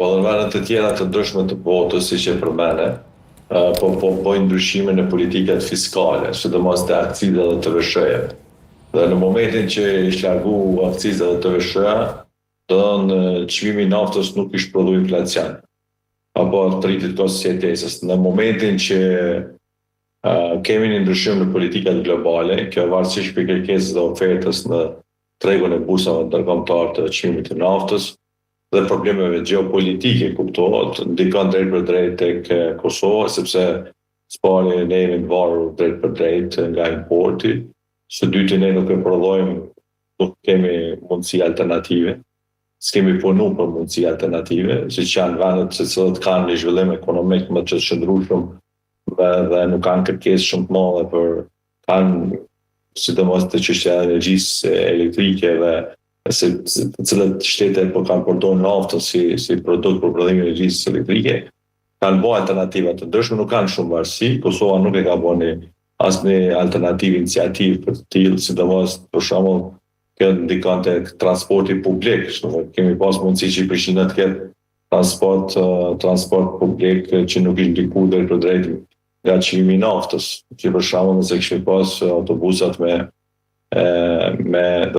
Po dhe vende të tjera të ndryshme të botës, siç e përmene, bojnë ndryshime në politikat fiskale, sidomos te akciza dhe TVSH-ja. Dhe në momentin që ishte largu akciza dhe TVSH-ja, do thënë çmimi i naftës nuk ishte prodhu inflacion, apo rritet kosti i jetesës. Në momentin që kemi një ndryshim në politikat globale, kjo varësisht për kërkesës dhe ofertës në tregun e bursave ndërkombëtar të çmimit të naftës, dhe problemeve gjeopolitike kuptohet, ndikon drejt për drejt tek Kosova, sepse spari ne jemi të varur drejt për drejt nga importi. Së dyti, ne nuk e prodhojmë, nuk kemi mundësi alternative, s'kemi punu për mundësi alternative, siç janë vendet se cilët kanë një zhvillim ekonomik më të çëndrueshëm dhe nuk kanë kërkesë shumë të mëdha kanë sidomos të çështja e energjisë elektrike dhe se të cilët shtete po kanë përdorur naftën si produkt për prodhimin e energjisë elektrike, kanë bërë alternativa të ndryshme, nuk kanë shumë varësi. Kosova nuk e ka bërë asnjë alternativë iniciativë për të tillë, sidomos për shembull kjo ndikon tek transporti publik. Kemi pas mundësi që Prishtina të ketë transport publik që nuk ishte ndikuar drejt për drejt nga çmimi i naftës. Që për shembull nëse kishim pas autobusat me